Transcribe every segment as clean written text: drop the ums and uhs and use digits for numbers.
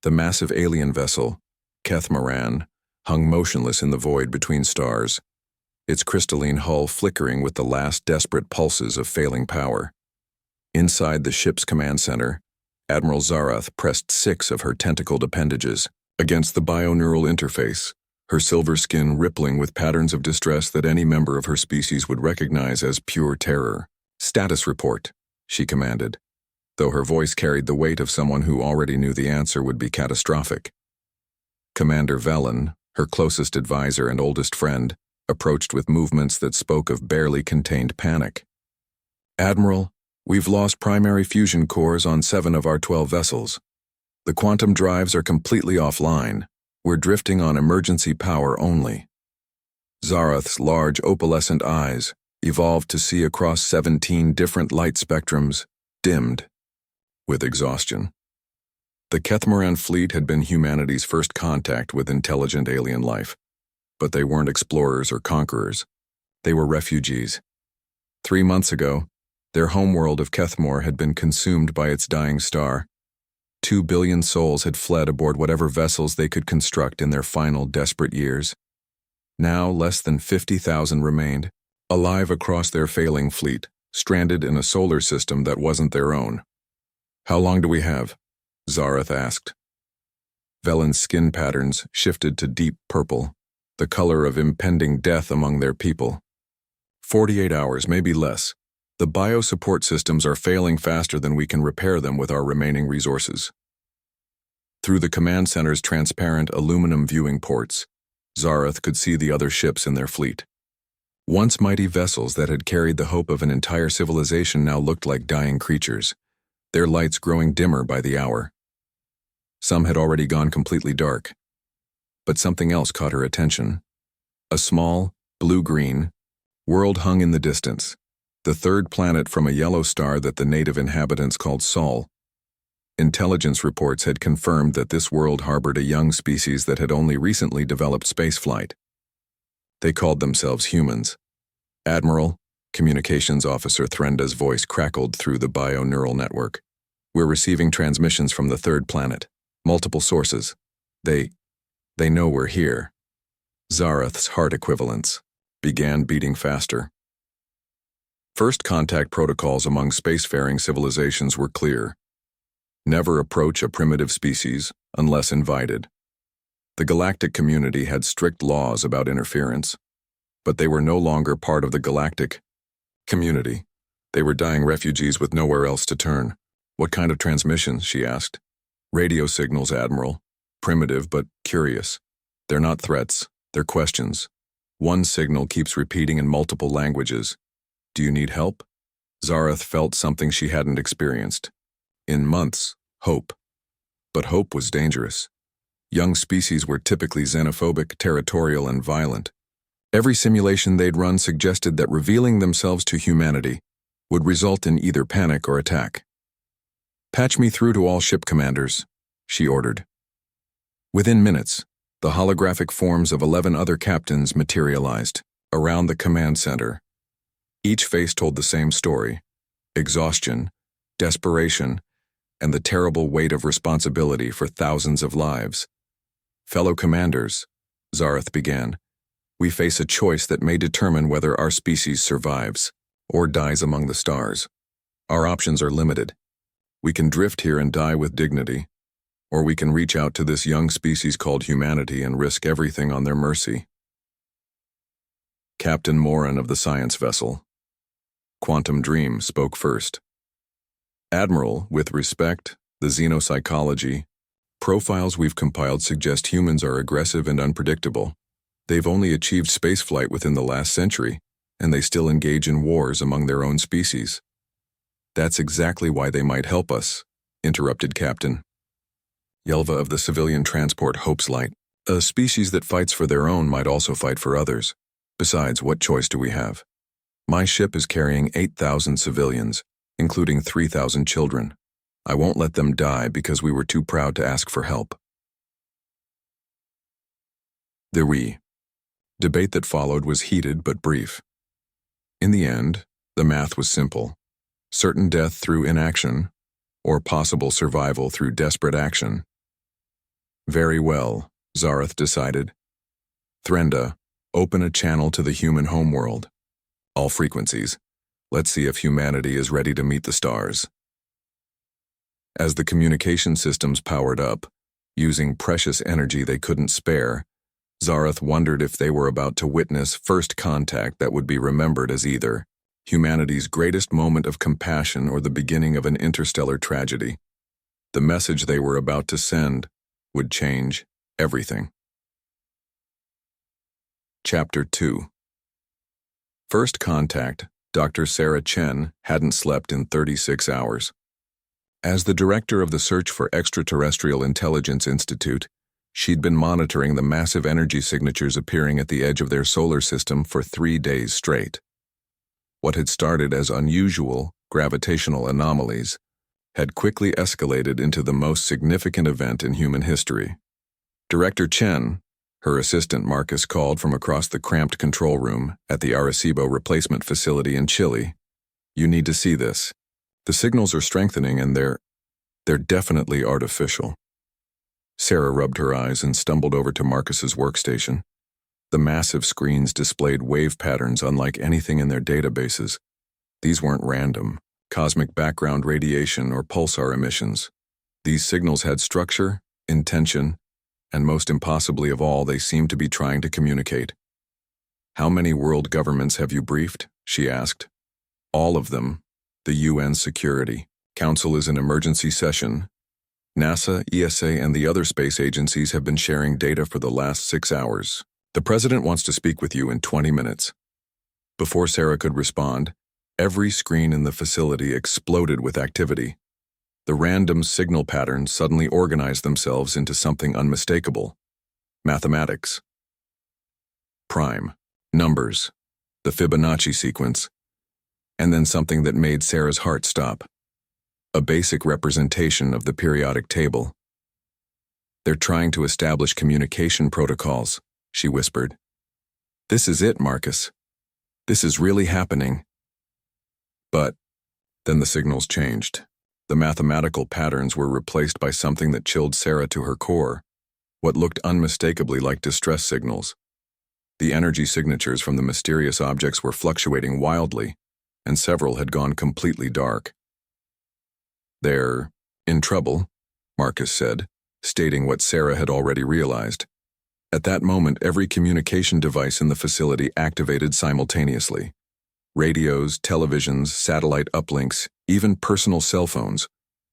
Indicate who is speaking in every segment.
Speaker 1: The massive alien vessel, Catamaran, hung motionless in the void between stars, its crystalline hull flickering with the last desperate pulses of failing power. Inside the ship's command center, Admiral Zarath pressed 6 of her tentacled appendages against the bioneural interface, her silver skin rippling with patterns of distress that any member of her species would recognize as pure terror. "Status report," she commanded, though her voice carried the weight of someone who already knew the answer would be catastrophic. Commander Velen, her closest advisor and oldest friend, approached with movements that spoke of barely contained panic. "Admiral, we've lost primary fusion cores on 7 of our 12 vessels. The quantum drives are completely offline. We're drifting on emergency power only." Zarath's large opalescent eyes, evolved to see across 17 different light spectrums, dimmed with exhaustion. The Catamaran fleet had been humanity's first contact with intelligent alien life, but they weren't explorers or conquerors. They were refugees. 3 months ago, their homeworld of Kethmor had been consumed by its dying star. 2 billion souls had fled aboard whatever vessels they could construct in their final desperate years. Now less than 50,000 remained, alive across their failing fleet, stranded in a solar system that wasn't their own. "How long do we have?" Zarath asked. Velen's skin patterns shifted to deep purple, the color of impending death among their people. 48 hours, maybe less. The bio-support systems are failing faster than we can repair them with our remaining resources. Through the command center's transparent aluminum viewing ports, Zarath could see the other ships in their fleet. Once mighty vessels that had carried the hope of an entire civilization now looked like dying creatures, their lights growing dimmer by the hour. Some had already gone completely dark. But something else caught her attention. A small, blue-green world hung in the distance, the 3rd planet from a yellow star that the native inhabitants called Sol. Intelligence reports had confirmed that this world harbored a young species that had only recently developed spaceflight. They called themselves humans. "Admiral," Communications Officer Threnda's voice crackled through the bio-neural network. "We're receiving transmissions from the 3rd planet. Multiple sources. They know we're here." Zarath's heart equivalents began beating faster. First contact protocols among spacefaring civilizations were clear. Never approach a primitive species unless invited. The Galactic community had strict laws about interference, but they were no longer part of the Galactic community. They were dying refugees with nowhere else to turn. "What kind of transmissions?" she asked. "Radio signals, Admiral. Primitive but curious. They're not threats, they're questions. One signal keeps repeating in multiple languages. Do you need help?" Zarath felt something she hadn't experienced. In months, hope. But hope was dangerous. Young species were typically xenophobic, territorial, and violent. Every simulation they'd run suggested that revealing themselves to humanity would result in either panic or attack. "Patch me through to all ship commanders," she ordered. Within minutes, the holographic forms of 11 other captains materialized around the command center. Each face told the same story: exhaustion, desperation, and the terrible weight of responsibility for thousands of lives. "Fellow commanders," Zarath began, "we face a choice that may determine whether our species survives or dies among the stars. Our options are limited. We can drift here and die with dignity, or we can reach out to this young species called humanity and risk everything on their mercy." Captain Morin of the science vessel, Quantum Dream, spoke first. "Admiral, with respect, the xenopsychology profiles we've compiled suggest humans are aggressive and unpredictable. They've only achieved spaceflight within the last century, and they still engage in wars among their own species." "That's exactly why they might help us," interrupted Captain Yelva of the civilian transport Hopeslight. "A species that fights for their own might also fight for others. Besides, what choice do we have? My ship is carrying 8,000 civilians, including 3,000 children. I won't let them die because we were too proud to ask for help." The debate that followed was heated but brief. In the end, the math was simple: certain death through inaction, or possible survival through desperate action. Very well, Zareth decided. Threnda, open a channel to the human homeworld. All frequencies. Let's see if humanity is ready to meet the stars. As the communication systems powered up, using precious energy they couldn't spare, Zareth wondered if they were about to witness first contact that would be remembered as either humanity's greatest moment of compassion or the beginning of an interstellar tragedy. The message they were about to send would change everything. Chapter 2. First contact, Dr. Sarah Chen hadn't slept in 36 hours. As the director of the Search for Extraterrestrial Intelligence Institute, she'd been monitoring the massive energy signatures appearing at the edge of their solar system for 3 days straight. What had started as unusual gravitational anomalies had quickly escalated into the most significant event in human history. Director Chen, her assistant Marcus called from across the cramped control room at the Arecibo replacement facility in Chile. You need to see this. The signals are strengthening and they're definitely artificial. Sarah rubbed her eyes and stumbled over to Marcus's workstation. The massive screens displayed wave patterns unlike anything in their databases. These weren't random, cosmic background radiation or pulsar emissions. These signals had structure, intention, and most impossibly of all, they seemed to be trying to communicate. How many world governments have you briefed? She asked. All of them. The UN Security Council is in emergency session. NASA, ESA, and the other space agencies have been sharing data for the last 6 hours. The president wants to speak with you in 20 minutes. Before Sarah could respond, every screen in the facility exploded with activity. The random signal patterns suddenly organized themselves into something unmistakable. Mathematics. Prime. Numbers. The Fibonacci sequence. And then something that made Sarah's heart stop. A basic representation of the periodic table. They're trying to establish communication protocols, she whispered. This is it, Marcus. This is really happening. But then the signals changed. The mathematical patterns were replaced by something that chilled Sarah to her core, what looked unmistakably like distress signals. The energy signatures from the mysterious objects were fluctuating wildly, and several had gone completely dark. They're in trouble, Marcus said, stating what Sarah had already realized. At that moment, every communication device in the facility activated simultaneously. Radios, televisions, satellite uplinks, even personal cell phones,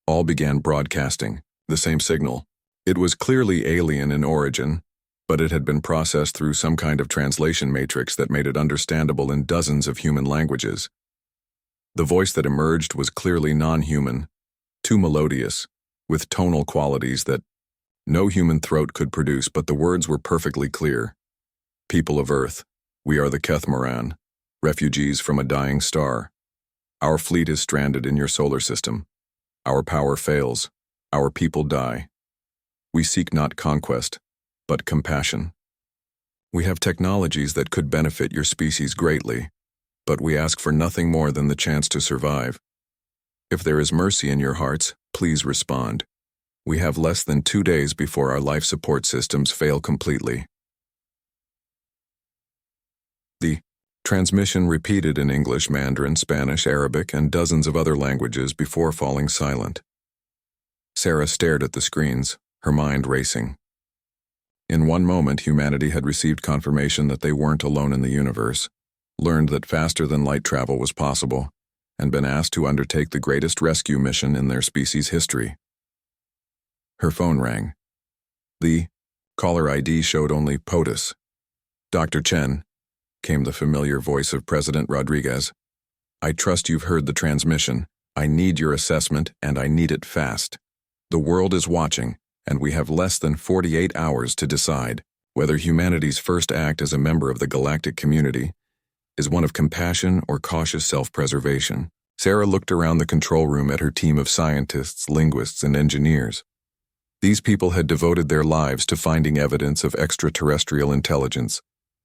Speaker 1: all began broadcasting the same signal. It was clearly alien in origin, but it had been processed through some kind of translation matrix that made it understandable in dozens of human languages. The voice that emerged was clearly non-human, too melodious, with tonal qualities that no human throat could produce, but the words were perfectly clear. People of Earth, we are the Kethmaran, refugees from a dying star. Our fleet is stranded in your solar system. Our power fails. Our people die. We seek not conquest, but compassion. We have technologies that could benefit your species greatly, but we ask for nothing more than the chance to survive. If there is mercy in your hearts, please respond. We have less than 2 days before our life support systems fail completely. The transmission repeated in English, Mandarin, Spanish, Arabic, and dozens of other languages before falling silent. Sarah stared at the screens, her mind racing. In one moment, humanity had received confirmation that they weren't alone in the universe, learned that faster-than-light travel was possible, and been asked to undertake the greatest rescue mission in their species' history. Her phone rang. The caller ID showed only POTUS. Dr. Chen, came the familiar voice of President Rodriguez. I trust you've heard the transmission. I need your assessment, and I need it fast. The world is watching, and we have less than 48 hours to decide whether humanity's first act as a member of the galactic community is one of compassion or cautious self-preservation. Sarah looked around the control room at her team of scientists, linguists, and engineers. These people had devoted their lives to finding evidence of extraterrestrial intelligence,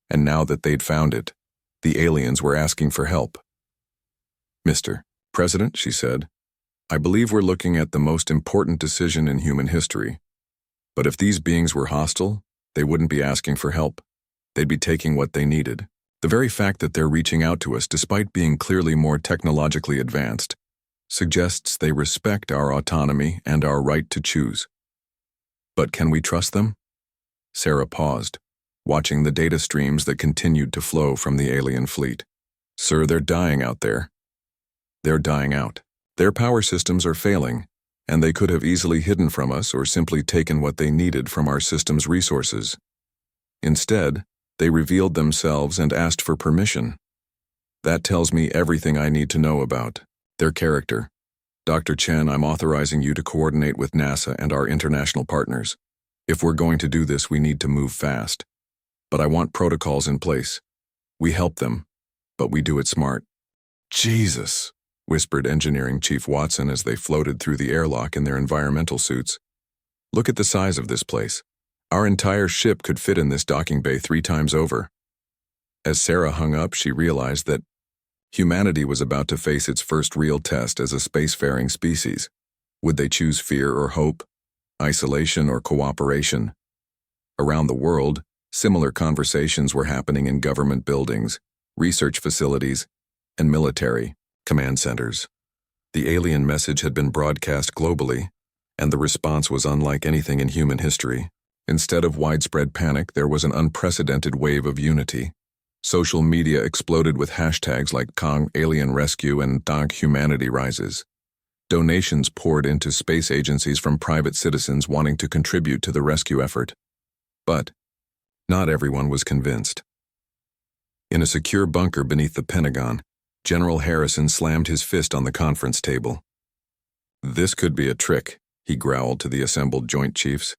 Speaker 1: and now that they'd found it, the aliens were asking for help. Mr. President, she said, I believe we're looking at the most important decision in human history. But if these beings were hostile, they wouldn't be asking for help. They'd be taking what they needed. The very fact that they're reaching out to us despite being clearly more technologically advanced suggests they respect our autonomy and our right to choose. But can we trust them? Sarah paused, watching the data streams that continued to flow from the alien fleet. Sir, they're dying out there. They're dying out. Their power systems are failing, and they could have easily hidden from us or simply taken what they needed from our system's resources. Instead, they revealed themselves and asked for permission. That tells me everything I need to know about their character. Dr. Chen, I'm authorizing you to coordinate with NASA and our international partners. If we're going to do this, we need to move fast. But I want protocols in place. We help them, but we do it smart. Jesus, whispered Engineering Chief Watson as they floated through the airlock in their environmental suits. Look at the size of this place. Our entire ship could fit in this docking bay 3 times over. As Sarah hung up, she realized that humanity was about to face its first real test as a spacefaring species. Would they choose fear or hope, isolation or cooperation? Around the world, similar conversations were happening in government buildings, research facilities, and military command centers. The alien message had been broadcast globally, and the response was unlike anything in human history. Instead of widespread panic, there was an unprecedented wave of unity. Social media exploded with hashtags like Kong Alien Rescue and Donk Humanity Rises. Donations poured into space agencies from private citizens wanting to contribute to the rescue effort. But not everyone was convinced. In a secure bunker beneath the Pentagon, General Harrison slammed his fist on the conference table. This could be a trick, he growled to the assembled Joint Chiefs.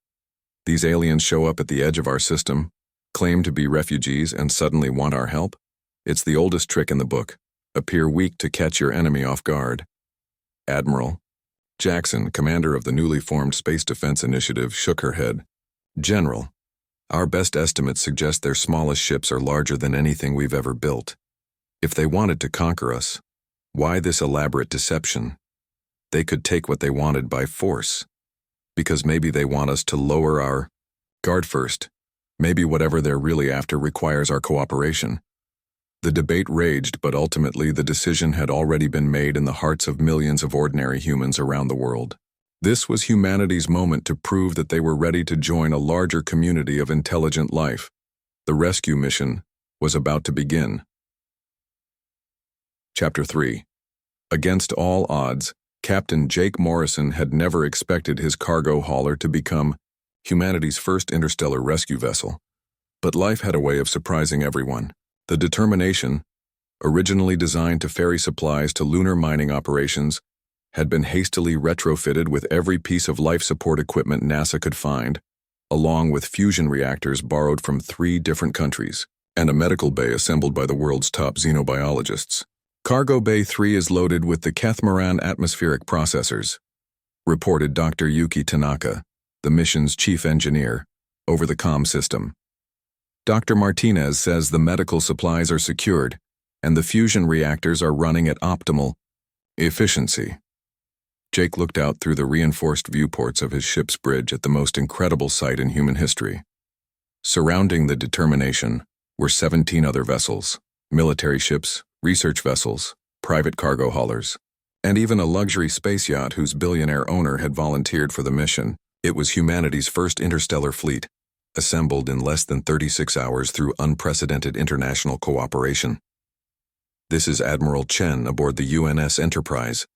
Speaker 1: These aliens show up at the edge of our system, claim to be refugees, and suddenly want our help? It's the oldest trick in the book. Appear weak to catch your enemy off guard. Admiral Jackson, commander of the newly formed Space Defense Initiative, shook her head. General, our best estimates suggest their smallest ships are larger than anything we've ever built. If they wanted to conquer us, why this elaborate deception? They could take what they wanted by force. Because maybe they want us to lower our guard first. Maybe whatever they're really after requires our cooperation. The debate raged, but ultimately the decision had already been made in the hearts of millions of ordinary humans around the world. This was humanity's moment to prove that they were ready to join a larger community of intelligent life. The rescue mission was about to begin. Chapter 3. Against all odds, Captain Jake Morrison had never expected his cargo hauler to become humanity's first interstellar rescue vessel. But life had a way of surprising everyone. The Determination, originally designed to ferry supplies to lunar mining operations, had been hastily retrofitted with every piece of life support equipment NASA could find, along with fusion reactors borrowed from 3 different countries, and a medical bay assembled by the world's top xenobiologists. Cargo Bay 3 is loaded with the Catamaran atmospheric processors, reported Dr. Yuki Tanaka, the mission's chief engineer, over the comm system. Dr. Martinez says the medical supplies are secured, and the fusion reactors are running at optimal efficiency. Jake looked out through the reinforced viewports of his ship's bridge at the most incredible sight in human history. Surrounding the Determination were 17 other vessels, military ships, research vessels, private cargo haulers, and even a luxury space yacht whose billionaire owner had volunteered for the mission. It was humanity's first interstellar fleet, assembled in less than 36 hours through unprecedented international cooperation. "This is Admiral Chen aboard the UNS Enterprise,"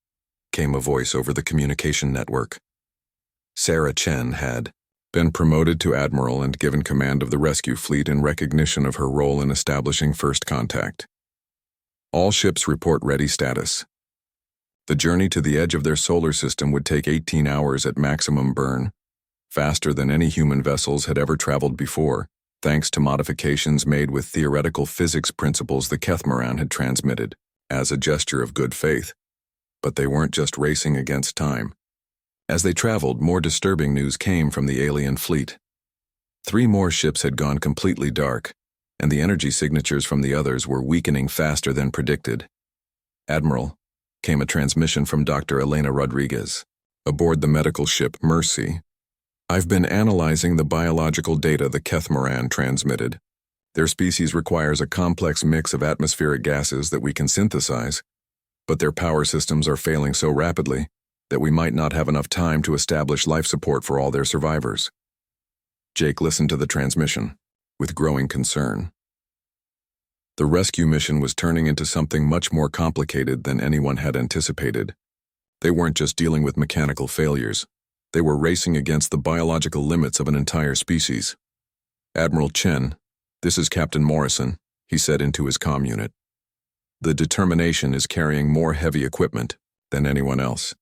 Speaker 1: came a voice over the communication network. Sarah Chen had been promoted to admiral and given command of the rescue fleet in recognition of her role in establishing first contact. All ships report ready status. The journey to the edge of their solar system would take 18 hours at maximum burn, faster than any human vessels had ever traveled before, thanks to modifications made with theoretical physics principles the Catamaran had transmitted, as a gesture of good faith. But they weren't just racing against time. As they traveled, more disturbing news came from the alien fleet. 3 more ships had gone completely dark, and the energy signatures from the others were weakening faster than predicted. "Admiral," came a transmission from Dr. Elena Rodriguez. Aboard the medical ship Mercy, I've been analyzing the biological data the Kethmaran transmitted. Their species requires a complex mix of atmospheric gases that we can synthesize, but their power systems are failing so rapidly that we might not have enough time to establish life support for all their survivors. Jake listened to the transmission with growing concern. The rescue mission was turning into something much more complicated than anyone had anticipated. They weren't just dealing with mechanical failures. They were racing against the biological limits of an entire species. "Admiral Chen, this is Captain Morrison," he said into his comm unit. "The Determination is carrying more heavy equipment than anyone else.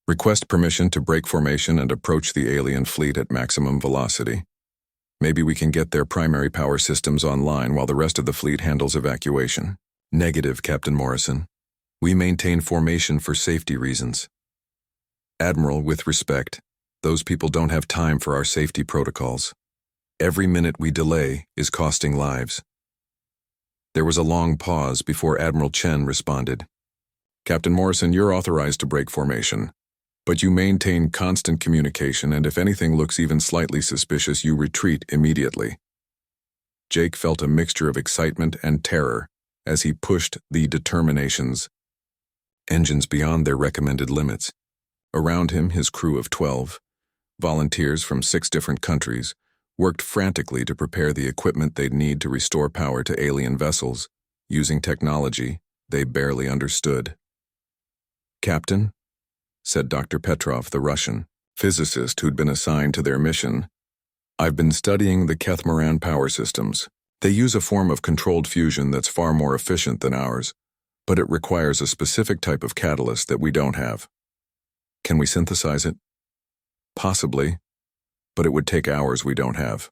Speaker 1: Request permission to break formation and approach the alien fleet at maximum velocity. Maybe we can get their primary power systems online while the rest of the fleet handles evacuation." "Negative, Captain Morrison. We maintain formation for safety reasons." "Admiral, with respect, those people don't have time for our safety protocols. Every minute we delay is costing lives." There was a long pause before Admiral Chen responded. "Captain Morrison, you're authorized to break formation, but you maintain constant communication, and if anything looks even slightly suspicious, you retreat immediately." Jake felt a mixture of excitement and terror as he pushed the Determination's engines beyond their recommended limits. Around him, his crew of 12, volunteers from 6 different countries, worked frantically to prepare the equipment they'd need to restore power to alien vessels, using technology they barely understood. "Captain," said Dr. Petrov, the Russian physicist who'd been assigned to their mission, "I've been studying the Kethmaran power systems. They use a form of controlled fusion that's far more efficient than ours, but it requires a specific type of catalyst that we don't have. Can we synthesize it? Possibly, but it would take hours we don't have.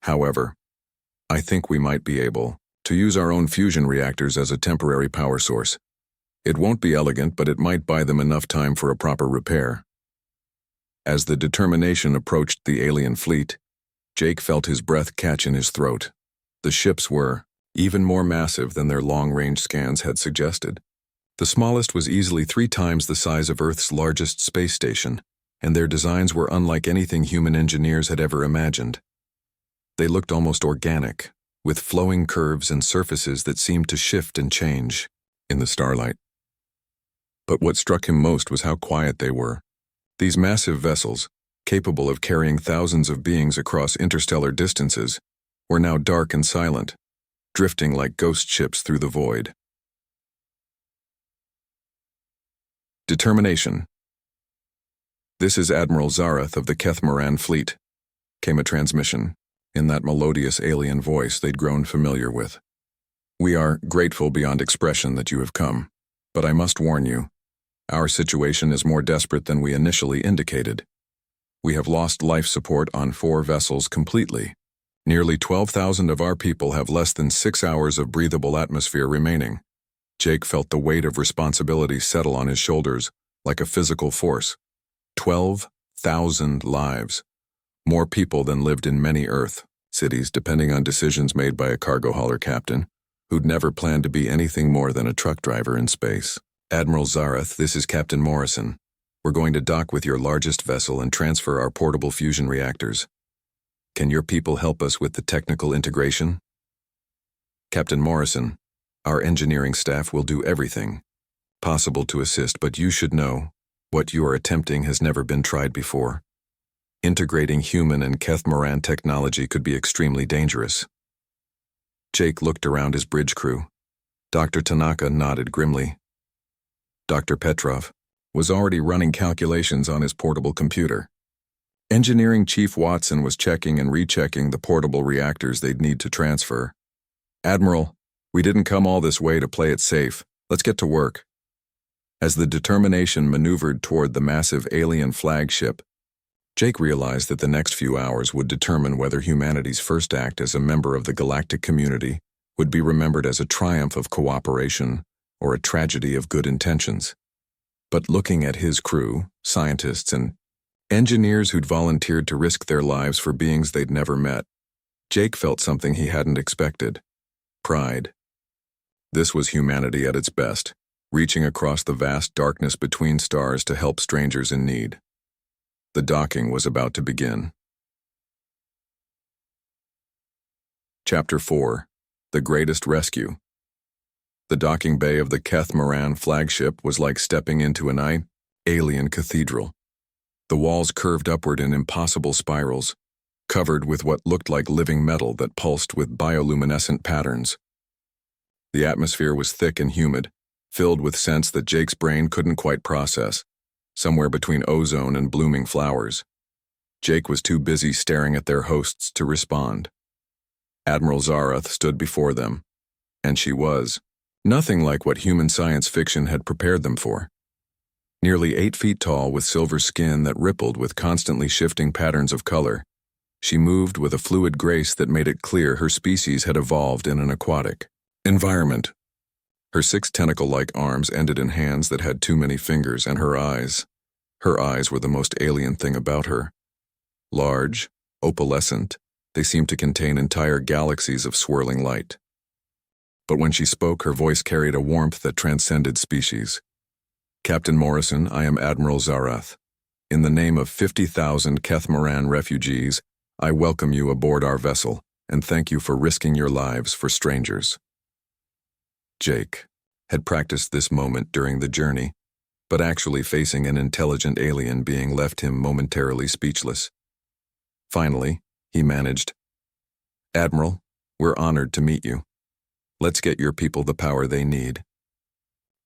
Speaker 1: However, I think we might be able to use our own fusion reactors as a temporary power source. It won't be elegant, but it might buy them enough time for a proper repair." As the Determination approached the alien fleet, Jake felt his breath catch in his throat. The ships were even more massive than their long-range scans had suggested. The smallest was easily 3 times the size of Earth's largest space station, and their designs were unlike anything human engineers had ever imagined. They looked almost organic, with flowing curves and surfaces that seemed to shift and change in the starlight. But what struck him most was how quiet they were. These massive vessels, capable of carrying thousands of beings across interstellar distances, were now dark and silent, drifting like ghost ships through the void. "Determination. This is Admiral Zarath of the Kethmaran fleet," came a transmission, in that melodious alien voice they'd grown familiar with. "We are grateful beyond expression that you have come, but I must warn you, our situation is more desperate than we initially indicated. We have lost life support on 4 vessels completely. Nearly 12,000 of our people have less than 6 hours of breathable atmosphere remaining." Jake felt the weight of responsibility settle on his shoulders like a physical force. 12,000 lives. More people than lived in many Earth cities, depending on decisions made by a cargo hauler captain who'd never planned to be anything more than a truck driver in space. "Admiral Zarath, this is Captain Morrison. We're going to dock with your largest vessel and transfer our portable fusion reactors. Can your people help us with the technical integration?" "Captain Morrison, our engineering staff will do everything possible to assist, but you should know what you are attempting has never been tried before. Integrating human and Kethmaran technology could be extremely dangerous." Jake looked around his bridge crew. Dr. Tanaka nodded grimly. Dr. Petrov was already running calculations on his portable computer. Engineering Chief Watson was checking and rechecking the portable reactors they'd need to transfer. "Admiral, we didn't come all this way to play it safe. Let's get to work." As the Determination maneuvered toward the massive alien flagship, Jake realized that the next few hours would determine whether humanity's first act as a member of the galactic community would be remembered as a triumph of cooperation or a tragedy of good intentions. But looking at his crew, scientists and engineers who'd volunteered to risk their lives for beings they'd never met, Jake felt something he hadn't expected: pride. This was humanity at its best, reaching across the vast darkness between stars to help strangers in need. The docking was about to begin. Chapter 4. The Greatest Rescue. The docking bay of the Catamaran flagship was like stepping into an alien cathedral. The walls curved upward in impossible spirals, covered with what looked like living metal that pulsed with bioluminescent patterns. The atmosphere was thick and humid, filled with scents that Jake's brain couldn't quite process, somewhere between ozone and blooming flowers. Jake was too busy staring at their hosts to respond. Admiral Zarath stood before them, and she was nothing like what human science fiction had prepared them for. Nearly 8 feet tall, with silver skin that rippled with constantly shifting patterns of color, she moved with a fluid grace that made it clear her species had evolved in an aquatic environment. Her 6 tentacle-like arms ended in hands that had too many fingers, and her eyes were the most alien thing about her. Large, opalescent, they seemed to contain entire galaxies of swirling light. But when she spoke, her voice carried a warmth that transcended species. "Captain Morrison, I am Admiral Zarath. In the name of 50,000 Catamaran refugees, I welcome you aboard our vessel, and thank you for risking your lives for strangers." Jake had practiced this moment during the journey, but actually facing an intelligent alien being left him momentarily speechless. Finally, he managed, "Admiral, we're honored to meet you. Let's get your people the power they need."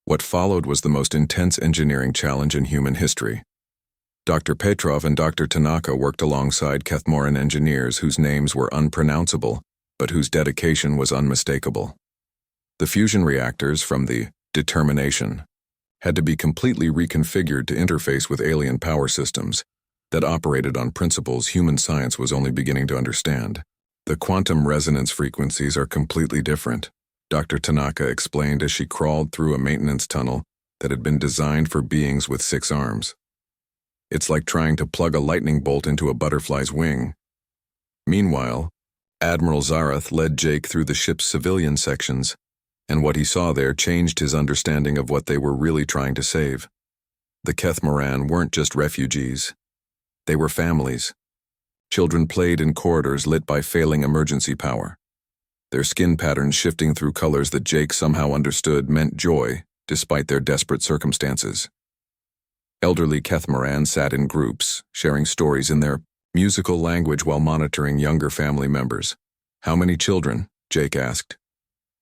Speaker 1: What followed was the most intense engineering challenge in human history. Dr. Petrov and Dr. Tanaka worked alongside Catamaran engineers whose names were unpronounceable, but whose dedication was unmistakable. The fusion reactors from the Determination had to be completely reconfigured to interface with alien power systems that operated on principles human science was only beginning to understand. "The quantum resonance frequencies are completely different," Dr. Tanaka explained as she crawled through a maintenance tunnel that had been designed for beings with 6 arms. "It's like trying to plug a lightning bolt into a butterfly's wing." Meanwhile, Admiral Zarath led Jake through the ship's civilian sections, and what he saw there changed his understanding of what they were really trying to save. The Catamaran weren't just refugees. They were families. Children played in corridors lit by failing emergency power. Their skin patterns shifting through colors that Jake somehow understood meant joy, despite their desperate circumstances. Elderly Catamaran sat in groups, sharing stories in their musical language while monitoring younger family members. "How many children?" Jake asked.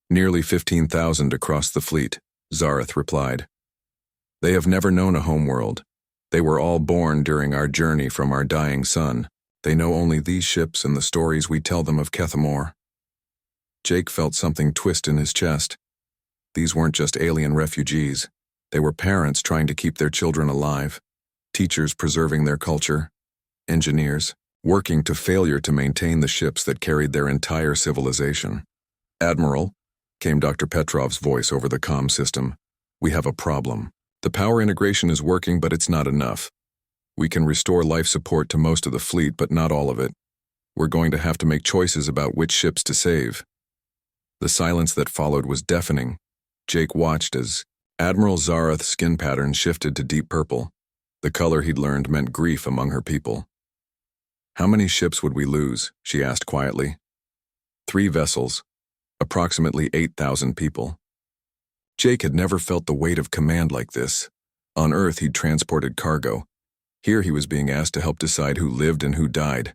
Speaker 1: "Nearly 15,000 across the fleet," Zarath replied. "They have never known a homeworld. They were all born during our journey from our dying sun. They know only these ships and the stories we tell them of Cathamor." Jake felt something twist in his chest. These weren't just alien refugees. They were parents trying to keep their children alive, teachers preserving their culture, engineers working to failure to maintain the ships that carried their entire civilization. "Admiral," came Dr. Petrov's voice over the comm system, "we have a problem. The power integration is working, but it's not enough. We can restore life support to most of the fleet, but not all of it. We're going to have to make choices about which ships to save." The silence that followed was deafening. Jake watched as Admiral Zarath's skin pattern shifted to deep purple. The color he'd learned meant grief among her people. "How many ships would we lose?" she asked quietly. 3 vessels, approximately 8,000 people. Jake had never felt the weight of command like this. On Earth, he'd transported cargo. Here he was being asked to help decide who lived and who died.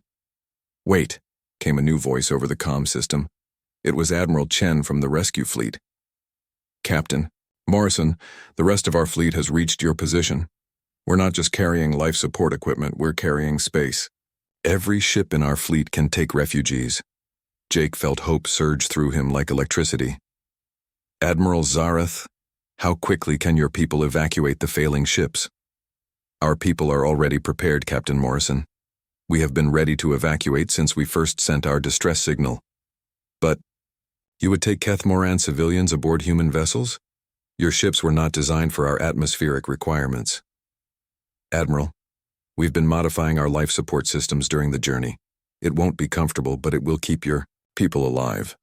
Speaker 1: "Wait," came a new voice over the comm system. It was Admiral Chen from the rescue fleet. "Captain Morrison, the rest of our fleet has reached your position. We're not just carrying life support equipment, we're carrying space. Every ship in our fleet can take refugees." Jake felt hope surge through him like electricity. "Admiral Zarath, how quickly can your people evacuate the failing ships?" "Our people are already prepared, Captain Morrison. We have been ready to evacuate since we first sent our distress signal." "But you would take Catamaran civilians aboard human vessels? Your ships were not designed for our atmospheric requirements." "Admiral, we've been modifying our life support systems during the journey. It won't be comfortable, but it will keep your people alive."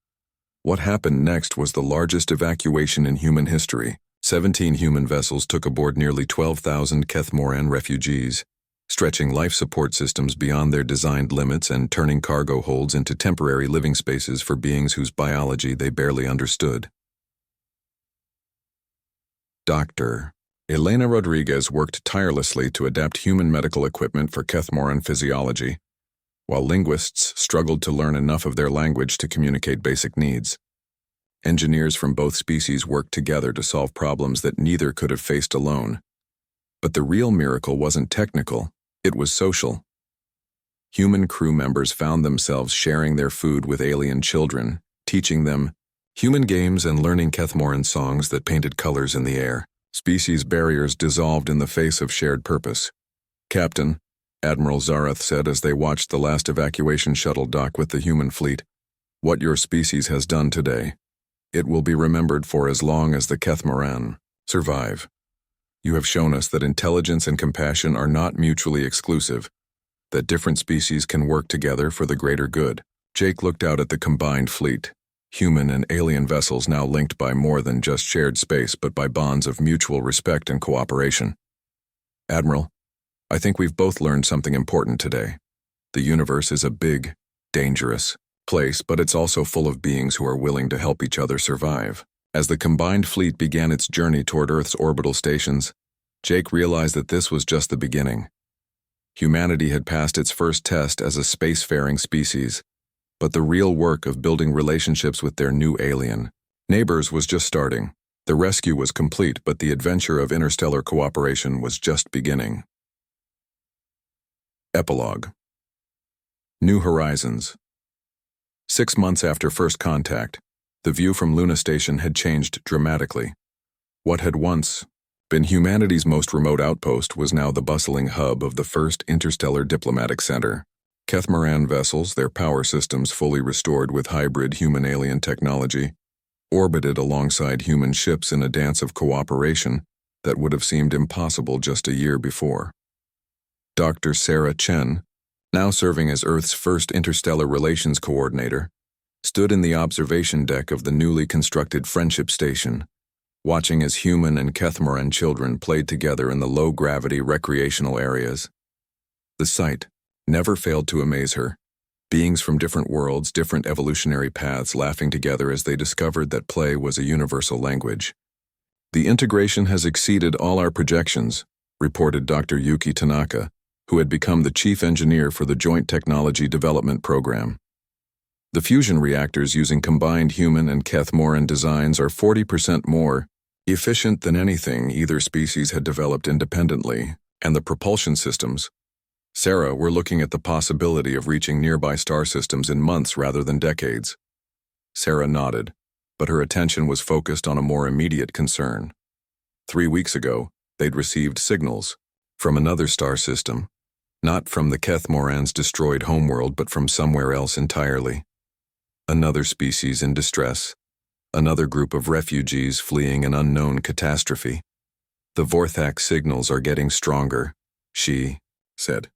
Speaker 1: What happened next was the largest evacuation in human history. 17 human vessels took aboard nearly 12,000 Catamaran refugees, stretching life support systems beyond their designed limits and turning cargo holds into temporary living spaces for beings whose biology they barely understood. Dr. Elena Rodriguez worked tirelessly to adapt human medical equipment for Kethmoran physiology, while linguists struggled to learn enough of their language to communicate basic needs. Engineers from both species worked together to solve problems that neither could have faced alone. But the real miracle wasn't technical, it was social. Human crew members found themselves sharing their food with alien children, teaching them human games and learning Kethmoran songs that painted colors in the air. Species barriers dissolved in the face of shared purpose. "Captain," Admiral Zarath said as they watched the last evacuation shuttle dock with the human fleet, "what your species has done today, it will be remembered for as long as the Kethmoran survive. You have shown us that intelligence and compassion are not mutually exclusive, that different species can work together for the greater good." Jake looked out at the combined fleet, human and alien vessels now linked by more than just shared space but by bonds of mutual respect and cooperation. "Admiral, I think we've both learned something important today. The universe is a big, dangerous place, but it's also full of beings who are willing to help each other survive." As the combined fleet began its journey toward Earth's orbital stations, Jake realized that this was just the beginning. Humanity had passed its first test as a spacefaring species, but the real work of building relationships with their new alien neighbors was just starting. The rescue was complete, but the adventure of interstellar cooperation was just beginning. Epilogue. New Horizons. 6 months after first contact, the view from Luna Station had changed dramatically. What had once been humanity's most remote outpost was now the bustling hub of the first interstellar diplomatic center. Kethmoran vessels, their power systems fully restored with hybrid human-alien technology, orbited alongside human ships in a dance of cooperation that would have seemed impossible just a year before. Dr. Sarah Chen, now serving as Earth's first interstellar relations coordinator, stood in the observation deck of the newly constructed Friendship Station, watching as human and Kethmoran children played together in the low-gravity recreational areas. The sight never failed to amaze her. Beings from different worlds, different evolutionary paths laughing together as they discovered that play was a universal language. "The integration has exceeded all our projections," reported Dr. Yuki Tanaka, who had become the chief engineer for the Joint Technology Development Program. "The fusion reactors using combined human and Kethmoran designs are 40% more efficient than anything either species had developed independently, and the propulsion systems. Sarah, we're looking at the possibility of reaching nearby star systems in months rather than decades." Sarah nodded, but her attention was focused on a more immediate concern. 3 weeks ago, they'd received signals from another star system, not from the Kethmoran's destroyed homeworld but from somewhere else entirely. Another species in distress, another group of refugees fleeing an unknown catastrophe. "The Vorthak signals are getting stronger," she said.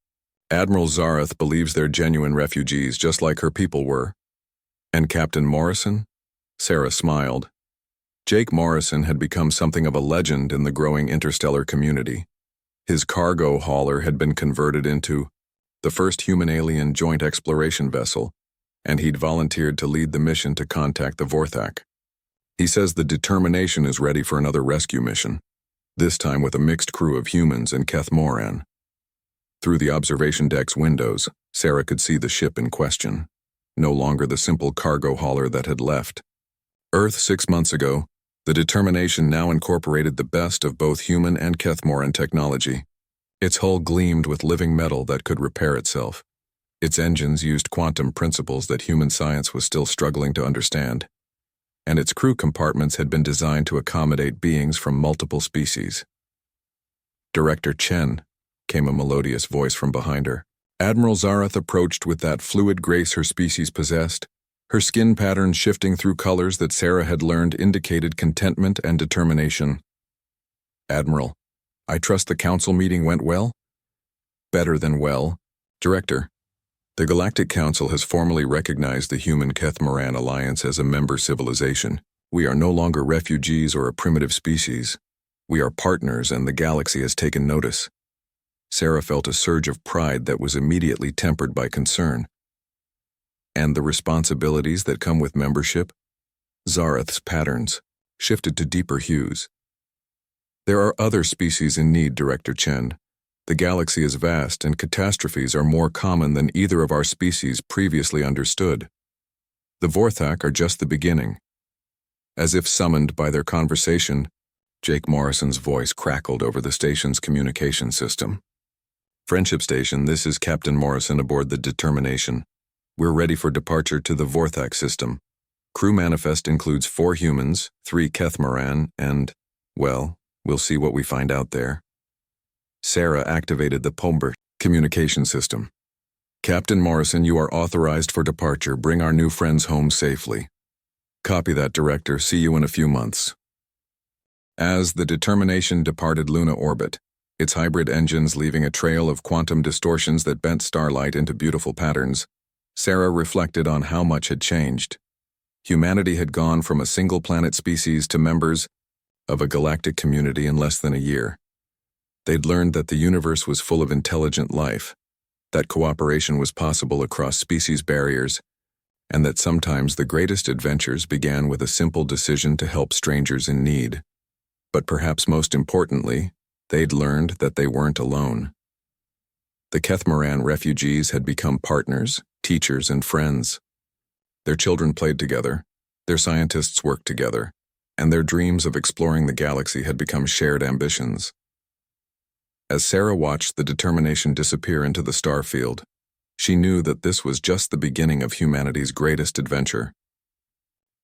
Speaker 1: "Admiral Zarath believes they're genuine refugees, just like her people were." "And Captain Morrison?" Sarah smiled. Jake Morrison had become something of a legend in the growing interstellar community. His cargo hauler had been converted into the first human-alien joint exploration vessel, and he'd volunteered to lead the mission to contact the Vorthak. He says the Determination is ready for another rescue mission, this time with a mixed crew of humans and Kethmoran. Through the observation deck's windows, Sarah could see the ship in question, no longer the simple cargo hauler that had left. Earth 6 months ago, the Determination now incorporated the best of both human and Kethmoran technology. Its hull gleamed with living metal that could repair itself. Its engines used quantum principles that human science was still struggling to understand. And its crew compartments had been designed to accommodate beings from multiple species. "Director Chen," came a melodious voice from behind her. Admiral Zarath approached with that fluid grace her species possessed, her skin patterns shifting through colors that Sarah had learned indicated contentment and determination. "Admiral, I trust the council meeting went well?" "Better than well. Director, the Galactic Council has formally recognized the Human-Kethmoran Alliance as a member civilization. We are no longer refugees or a primitive species. We are partners, and the galaxy has taken notice." Sarah felt a surge of pride that was immediately tempered by concern. And the responsibilities that come with membership? Zareth's patterns shifted to deeper hues. There are other species in need, Director Chen. The galaxy is vast, and catastrophes are more common than either of our species previously understood. The Vorthak are just the beginning. As if summoned by their conversation, Jake Morrison's voice crackled over the station's communication system. Friendship Station, this is Captain Morrison aboard the Determination. We're ready for departure to the Vorthak system. Crew manifest includes 4 humans, 3 Kethmaran, and, well, we'll see what we find out there. Sarah activated the Pombert communication system. Captain Morrison, you are authorized for departure. Bring our new friends home safely. Copy that, Director. See you in a few months. As the Determination departed Luna orbit, its hybrid engines leaving a trail of quantum distortions that bent starlight into beautiful patterns, Sarah reflected on how much had changed. Humanity had gone from a single-planet species to members of a galactic community in less than a year. They'd learned that the universe was full of intelligent life, that cooperation was possible across species barriers, and that sometimes the greatest adventures began with a simple decision to help strangers in need. But perhaps most importantly, they'd learned that they weren't alone. The Kethmaran refugees had become partners, teachers, and friends. Their children played together, their scientists worked together, and their dreams of exploring the galaxy had become shared ambitions. As Sarah watched the Determination disappear into the starfield, she knew that this was just the beginning of humanity's greatest adventure.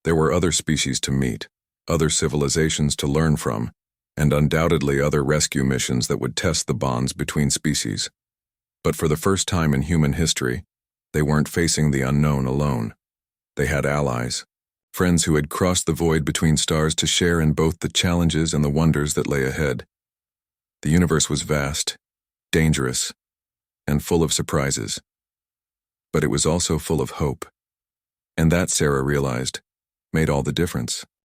Speaker 1: There were other species to meet, other civilizations to learn from, and undoubtedly other rescue missions that would test the bonds between species. But for the first time in human history, they weren't facing the unknown alone. They had allies, friends who had crossed the void between stars to share in both the challenges and the wonders that lay ahead. The universe was vast, dangerous, and full of surprises. But it was also full of hope. And that, Sarah realized, made all the difference.